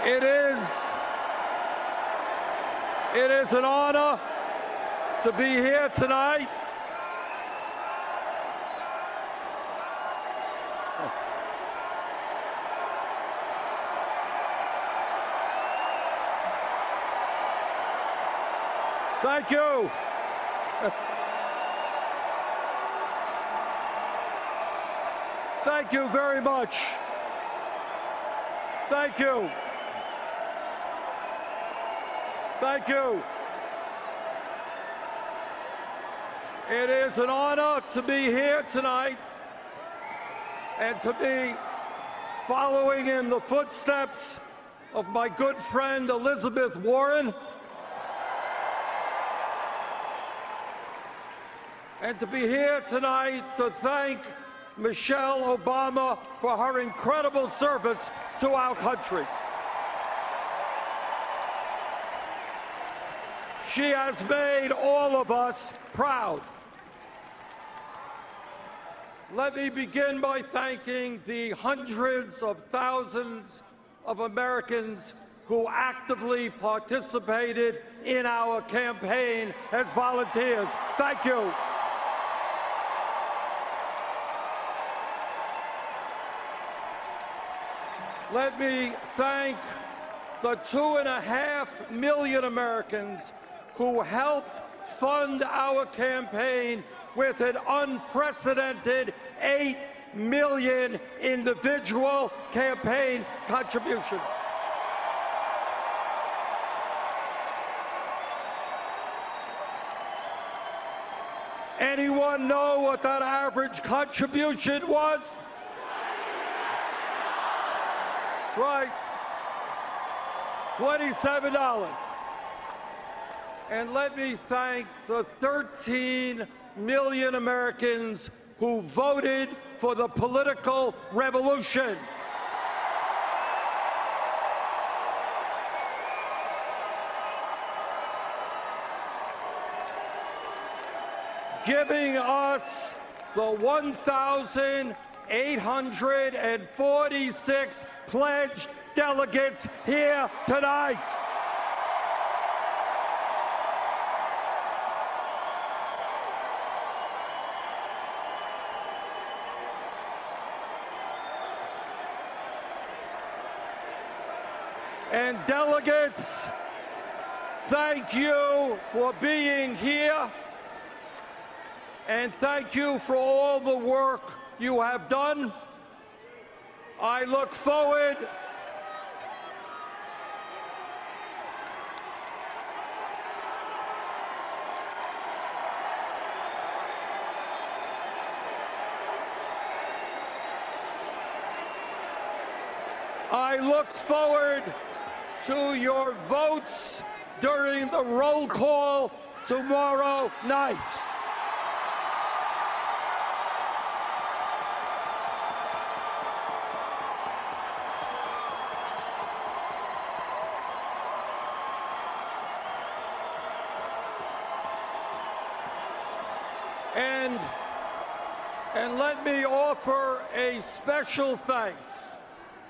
It is an honor to be here tonight. Thank you. Thank you very much. Thank you. Thank you. It is an honor to be here tonight and to be following in the footsteps of my good friend Elizabeth Warren, and to be here tonight to thank Michelle Obama for her incredible service to our country. She has made all of us proud. Let me begin by thanking the hundreds of thousands of Americans who actively participated in our campaign as volunteers. Thank you. Let me thank the 2.5 million Americans who helped fund our campaign with an unprecedented 8 million individual campaign contributions. Anyone know what that average contribution was? Right, $27. And let me thank the 13 million Americans who voted for the political revolution. Giving us the 1,846 pledged delegates here tonight. And delegates, thank you for being here, and thank you for all the work you have done. I look forward to your votes during the roll call tomorrow night. And let me offer a special thanks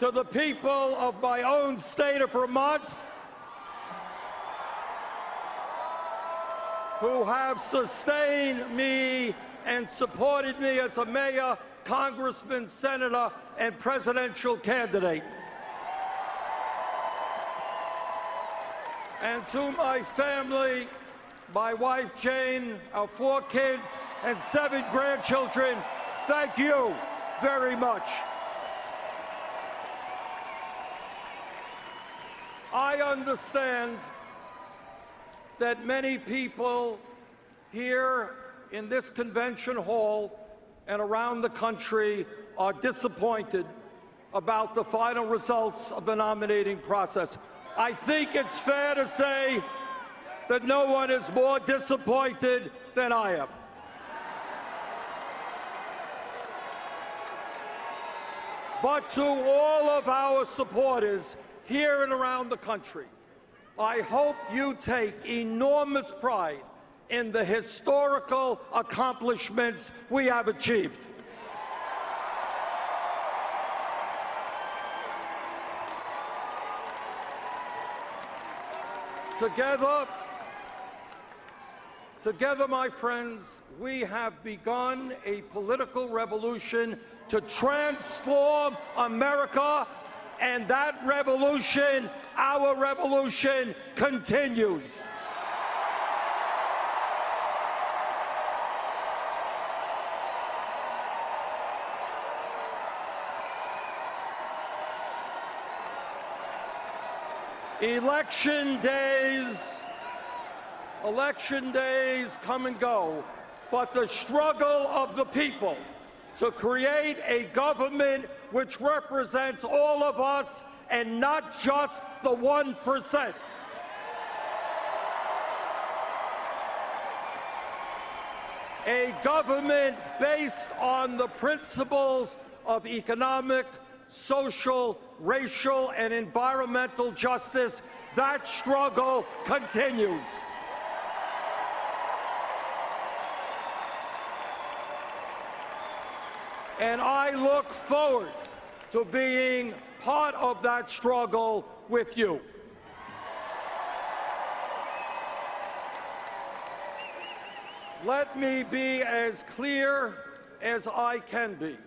to the people of my own state of Vermont who have sustained me and supported me as a mayor, congressman, senator, and presidential candidate. And to my family, my wife Jane, our 4 kids, and 7 grandchildren, thank you very much. I understand that many people here in this convention hall and around the country are disappointed about the final results of the nominating process. I think it's fair to say that no one is more disappointed than I am. But to all of our supporters here and around the country, I hope you take enormous pride in the historical accomplishments we have achieved. Together, my friends, we have begun a political revolution to transform America, and that revolution, our revolution, continues. Election days come and go, but the struggle of the people to create a government which represents all of us and not just the 1%. A government based on the principles of economic, social, racial, and environmental justice. That struggle continues. And I look forward to being part of that struggle with you. Let me be as clear as I can be.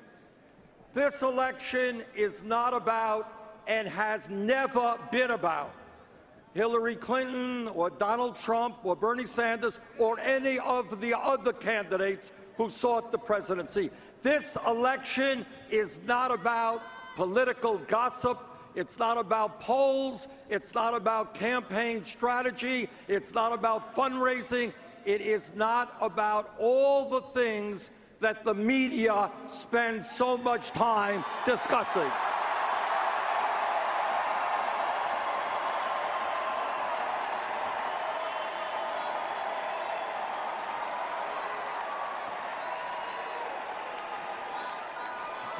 This election is not about, and has never been about, Hillary Clinton or Donald Trump or Bernie Sanders or any of the other candidates who sought the presidency. This election is not about political gossip. It's not about polls. It's not about campaign strategy. It's not about fundraising. It is not about all the things that the media spends so much time discussing.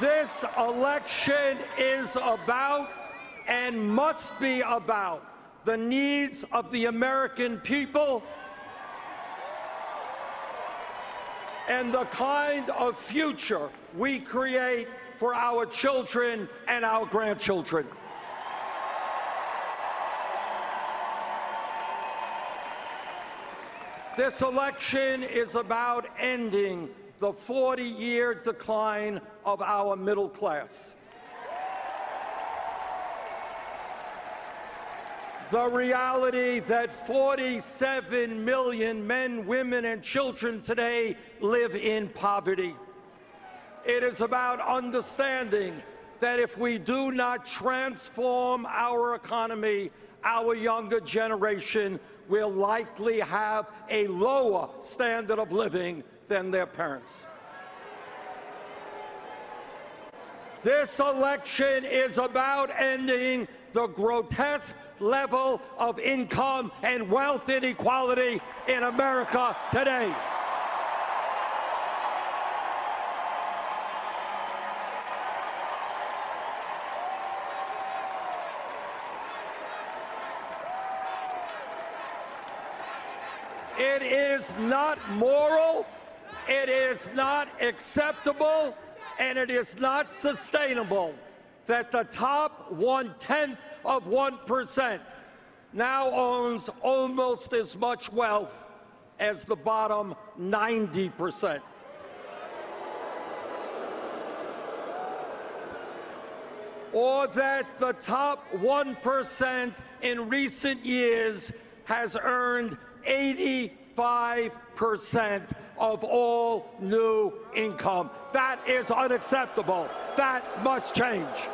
This election is about and must be about the needs of the American people and the kind of future we create for our children and our grandchildren. This election is about ending the 40-year decline of our middle class. The reality that 47 million men, women, and children today live in poverty. It is about understanding that if we do not transform our economy, our younger generation will likely have a lower standard of living than their parents. This election is about ending the grotesque level of income and wealth inequality in America today. It is not moral, it is not acceptable, and it is not sustainable that the top 1/10 of 1% now owns almost as much wealth as the bottom 90%. Or that the top 1% in recent years has earned 85% of all new income. That is unacceptable. That must change.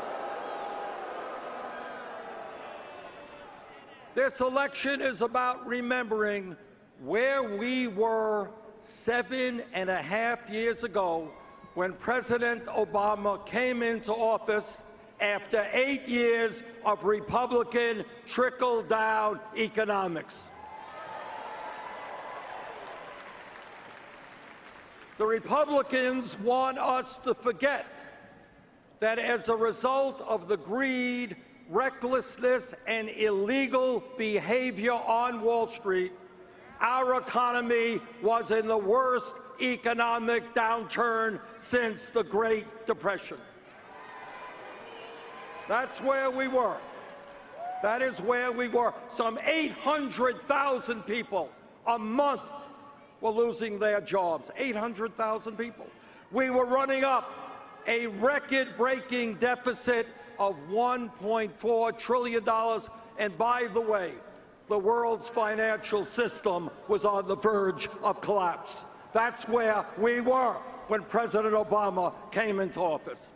This election is about remembering where we were 7.5 years ago when President Obama came into office after 8 years of Republican trickle-down economics. The Republicans want us to forget that as a result of the greed, recklessness, and illegal behavior on Wall Street, our economy was in the worst economic downturn since the Great Depression. That's where we were. That is where we were. Some 800,000 people a month were losing their jobs. 800,000 people. We were running up a record-breaking deficit of $1.4 trillion. And by the way, the world's financial system was on the verge of collapse. That's where we were when President Obama came into office.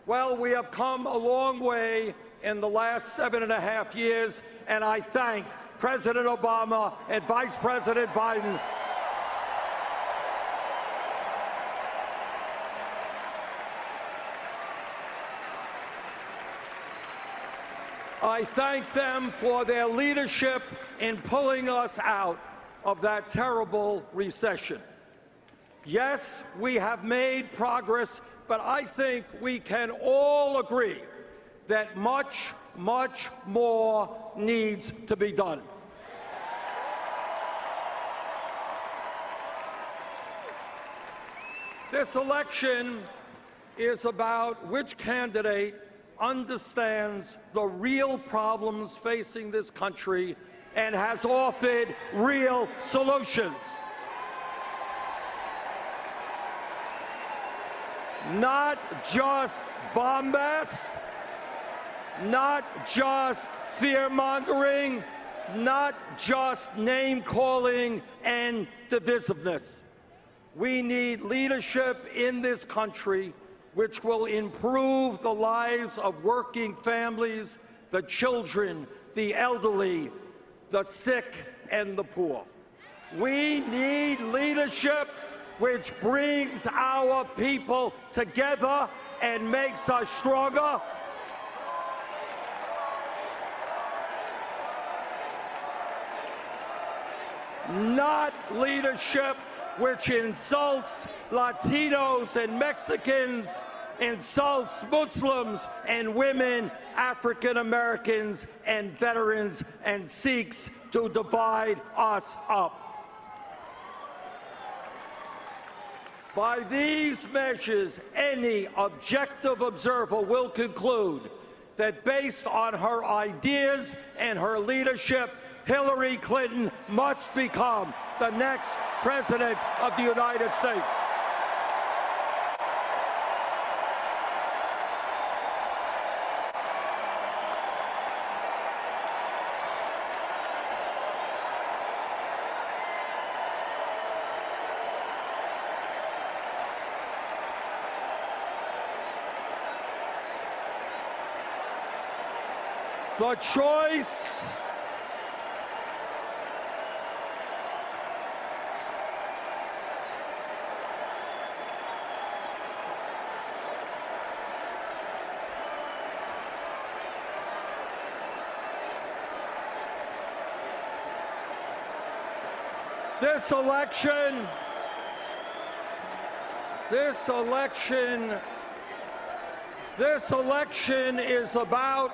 Well, we have come a long way in the last 7.5 years, and I thank President Obama and Vice President Biden I thank them for their leadership in pulling us out of that terrible recession. Yes, we have made progress, but I think we can all agree that much, much more needs to be done. This election is about which candidate understands the real problems facing this country and has offered real solutions. Not just bombast, not just fear-mongering, not just name-calling and divisiveness. We need leadership in this country which will improve the lives of working families, the children, the elderly, the sick, and the poor. We need leadership which brings our people together and makes us stronger. Not leadership which insults Latinos and Mexicans, insults Muslims and women, African Americans and veterans, and seeks to divide us up. By these measures, any objective observer will conclude that based on her ideas and her leadership, Hillary Clinton must become the next President of the United States. The choice This election is about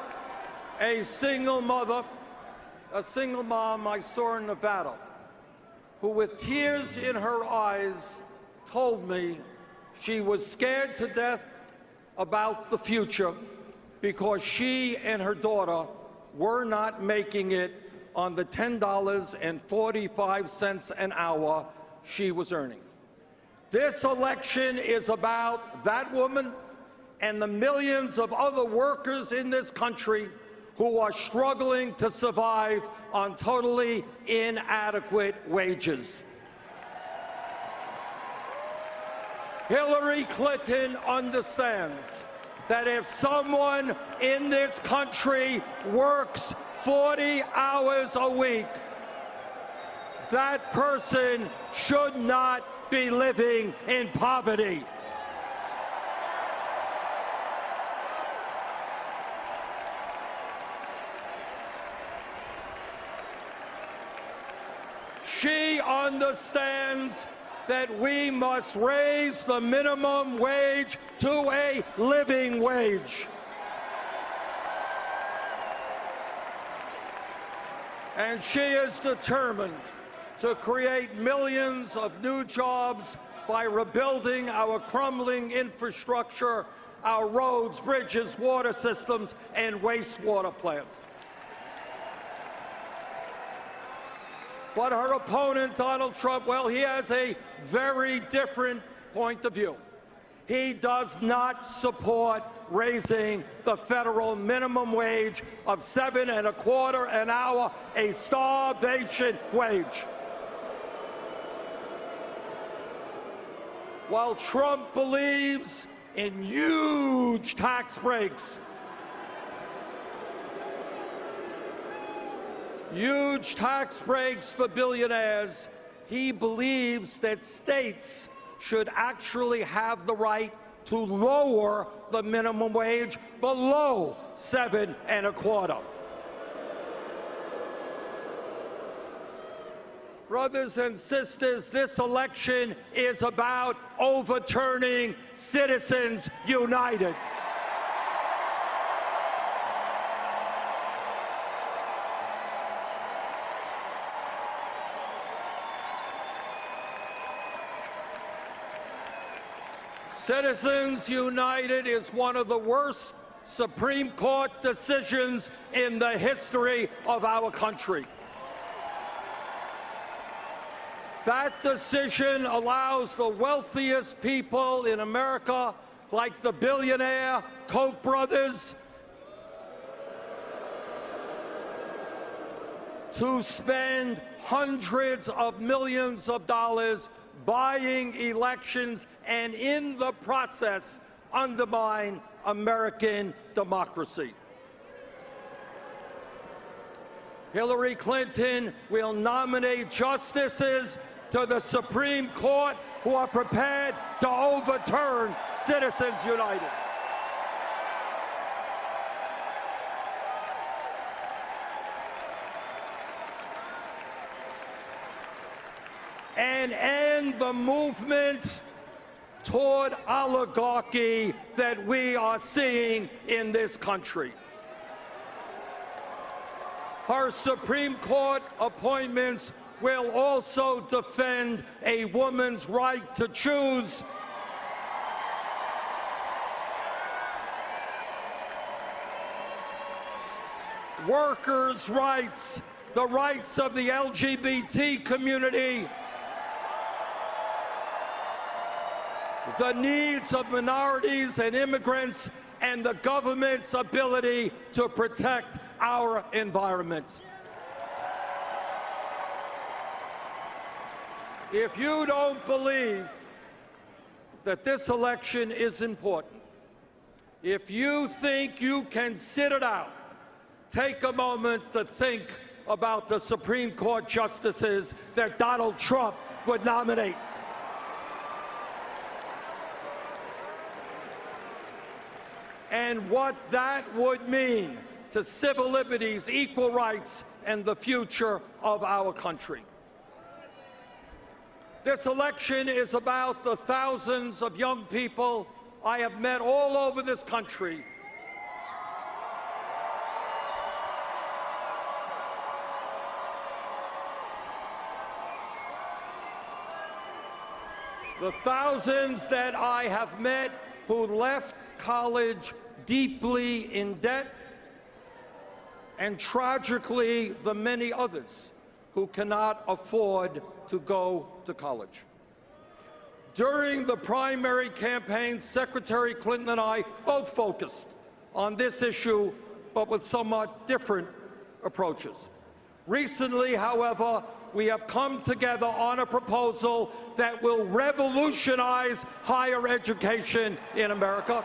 a single mother, a single mom I saw in Nevada, who with tears in her eyes told me she was scared to death about the future because she and her daughter were not making it on the $10.45 an hour she was earning. This election is about that woman and the millions of other workers in this country who are struggling to survive on totally inadequate wages. Hillary Clinton understands that if someone in this country works 40 hours a week, that person should not be living in poverty. She understands that we must raise the minimum wage to a living wage. And she is determined to create millions of new jobs by rebuilding our crumbling infrastructure, our roads, bridges, water systems, and wastewater plants. But her opponent, Donald Trump, well, he has a very different point of view. He does not support raising the federal minimum wage of $7.25 an hour, a starvation wage. While Trump believes in huge tax breaks, for billionaires, he believes that states should actually have the right to lower the minimum wage below $7.25. Brothers and sisters, this election is about overturning Citizens United. Citizens United is one of the worst Supreme Court decisions in the history of our country. That decision allows the wealthiest people in America, like the billionaire Koch brothers, to spend hundreds of millions of dollars buying elections and in the process undermine American democracy. Hillary Clinton will nominate justices to the Supreme Court who are prepared to overturn Citizens United. And end the movement toward oligarchy that we are seeing in this country. Her Supreme Court appointments will also defend a woman's right to choose, workers' rights, the rights of the LGBT community, the needs of minorities and immigrants, and the government's ability to protect our environment. If you don't believe that this election is important, if you think you can sit it out, take a moment to think about the Supreme Court justices that Donald Trump would nominate. And what that would mean to civil liberties, equal rights, and the future of our country. This election is about the thousands of young people I have met all over this country the thousands that I have met who left college deeply in debt, and tragically the many others who cannot afford to go to college. During the primary campaign, Secretary Clinton and I both focused on this issue, but with somewhat different approaches. Recently, however, we have come together on a proposal that will revolutionize higher education in America.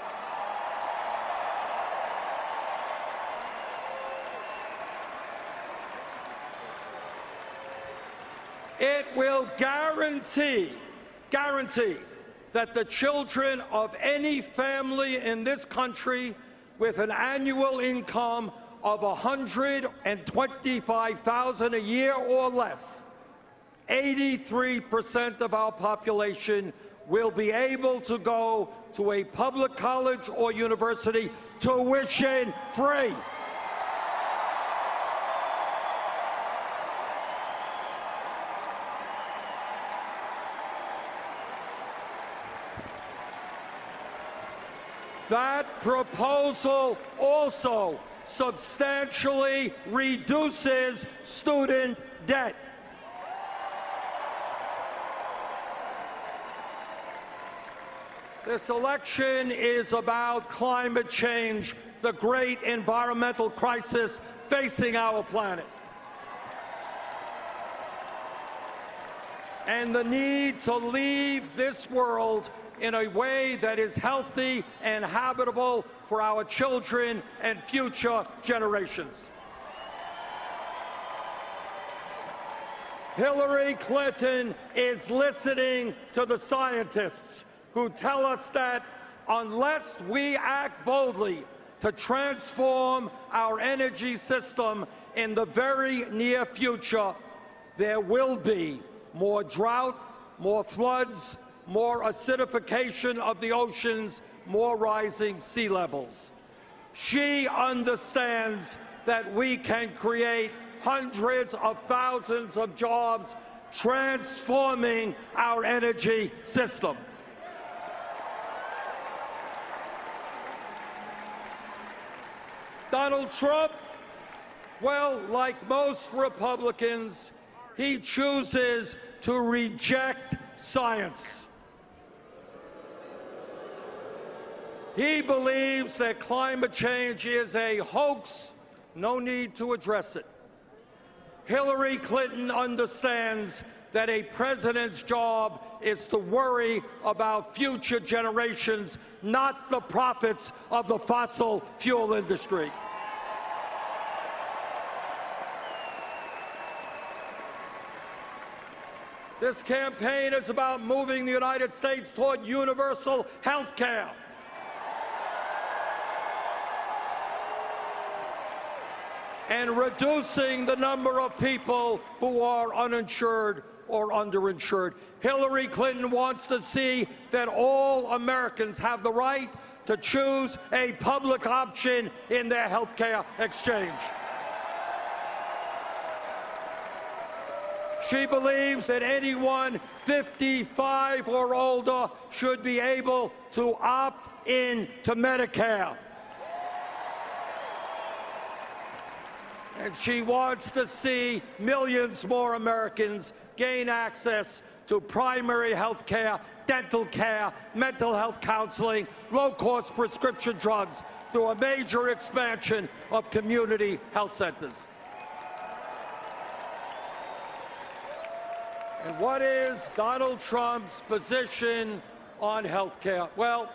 It will guarantee that the children of any family in this country with an annual income of $125,000 a year or less, 83% of our population will be able to go to a public college or university tuition-free. That proposal also substantially reduces student debt. This election is about climate change, the great environmental crisis facing our planet, and the need to leave this world in a way that is healthy and habitable for our children and future generations. Hillary Clinton is listening to the scientists who tell us that unless we act boldly to transform our energy system in the very near future, there will be more drought, more floods, more acidification of the oceans, more rising sea levels. She understands that we can create hundreds of thousands of jobs transforming our energy system. Donald Trump, well, like most Republicans, he chooses to reject science. He believes that climate change is a hoax, no need to address it. Hillary Clinton understands that a president's job is to worry about future generations, not the profits of the fossil fuel industry. This campaign is about moving the United States toward universal health care. And reducing the number of people who are uninsured or underinsured. Hillary Clinton wants to see that all Americans have the right to choose a public option in their health care exchange. She believes that anyone 55 or older should be able to opt in to Medicare. And she wants to see millions more Americans gain access to primary health care, dental care, mental health counseling, low-cost prescription drugs through a major expansion of community health centers. And what is Donald Trump's position on health care? Well,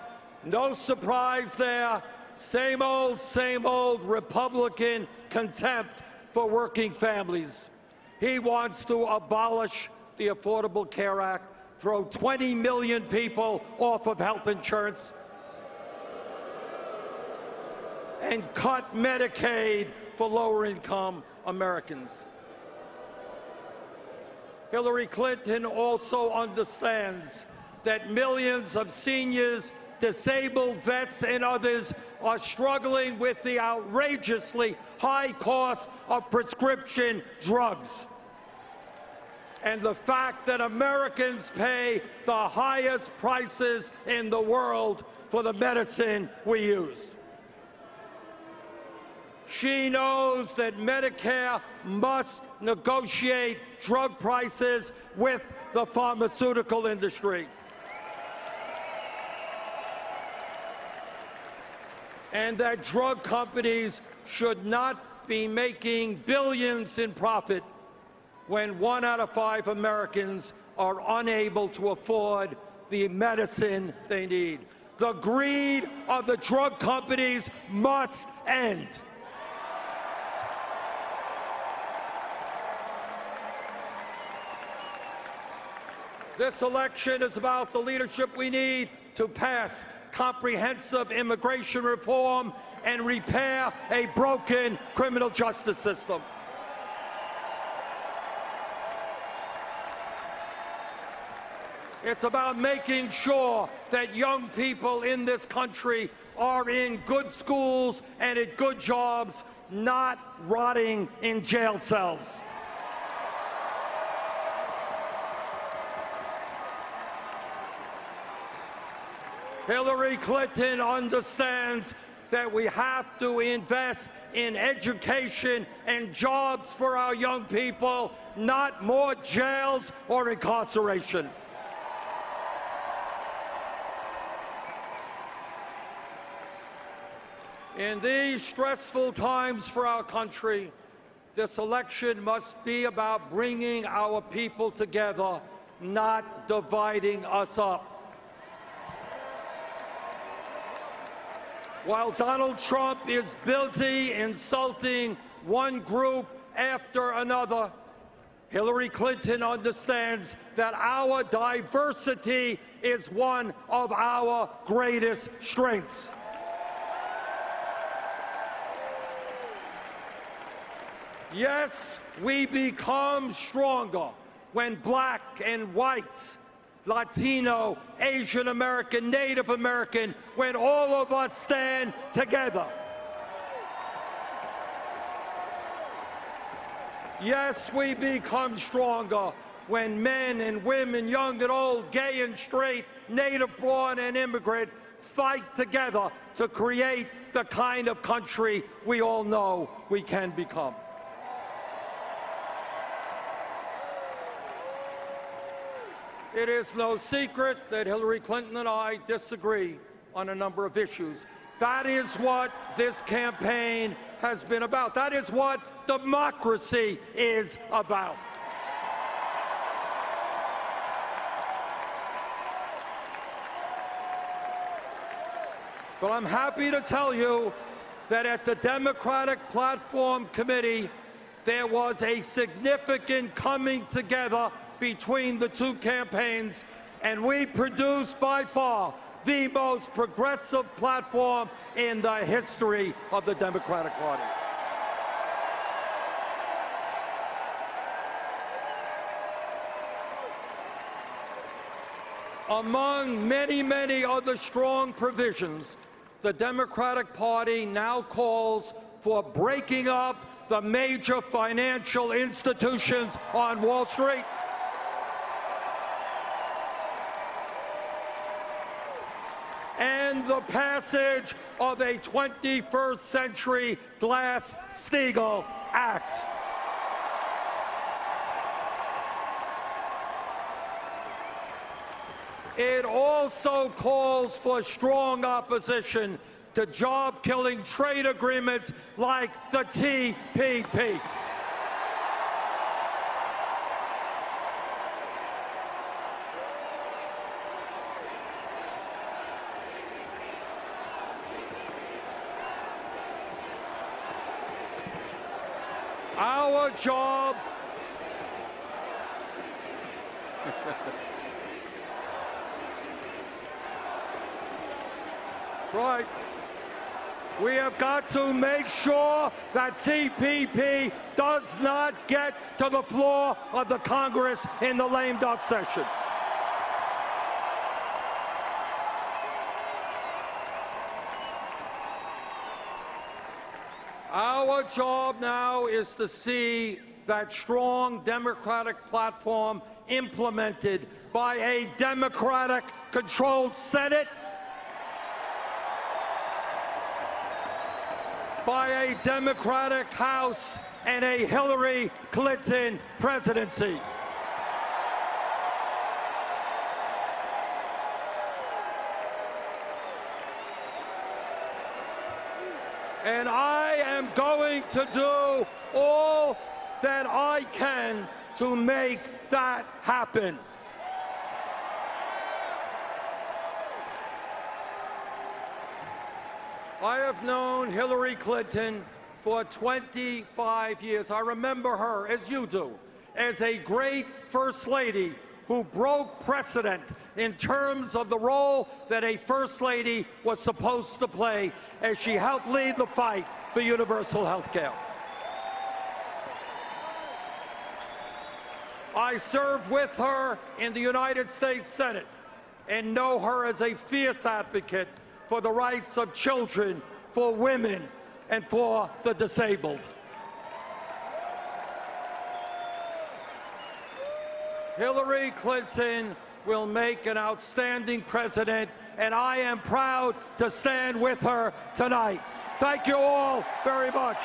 no surprise there. Same old Republican contempt for working families. He wants to abolish the Affordable Care Act, throw 20 million people off of health insurance, and cut Medicaid for lower-income Americans. Hillary Clinton also understands that millions of seniors, disabled vets, and others are struggling with the outrageously high cost of prescription drugs. And the fact that Americans pay the highest prices in the world for the medicine we use. She knows that Medicare must negotiate drug prices with the pharmaceutical industry. And that drug companies should not be making billions in profit when 1 out of 5 Americans are unable to afford the medicine they need. The greed of the drug companies must end. This election is about the leadership we need to pass comprehensive immigration reform and repair a broken criminal justice system. It's about making sure that young people in this country are in good schools and at good jobs, not rotting in jail cells. Hillary Clinton understands that we have to invest in education and jobs for our young people, not more jails or incarceration. In these stressful times for our country, this election must be about bringing our people together, not dividing us up. While Donald Trump is busy insulting one group after another, Hillary Clinton understands that our diversity is one of our greatest strengths. Yes, we become stronger when black and white, Latino, Asian American, Native American, when all of us stand together. Yes, we become stronger when men and women, young and old, gay and straight, native-born and immigrant, fight together to create the kind of country we all know we can become. It is no secret that Hillary Clinton and I disagree on a number of issues. That is what this campaign has been about. That is what democracy is about. But I'm happy to tell you that at the Democratic Platform Committee, there was a significant coming together between the two campaigns, and we produced by far the most progressive platform in the history of the Democratic Party. Among many, many other strong provisions, the Democratic Party now calls for breaking up the major financial institutions on Wall Street, and the passage of a 21st Century Glass-Steagall Act. It also calls for strong opposition to job-killing trade agreements like the TPP. Our job right. We have got to make sure that TPP does not get to the floor of the Congress in the lame duck session. Our job now is to see that strong Democratic platform implemented by a Democratic-controlled Senate, by a Democratic House, and a Hillary Clinton presidency. And I am going to do all that I can to make that happen. I have known Hillary Clinton for 25 years. I remember her, as you do, as a great First Lady who broke precedent in terms of the role that a First Lady was supposed to play as she helped lead the fight for universal health care. I served with her in the United States Senate and know her as a fierce advocate for the rights of children, for women, and for the disabled. Hillary Clinton will make an outstanding president, and I am proud to stand with her tonight. Thank you all very much.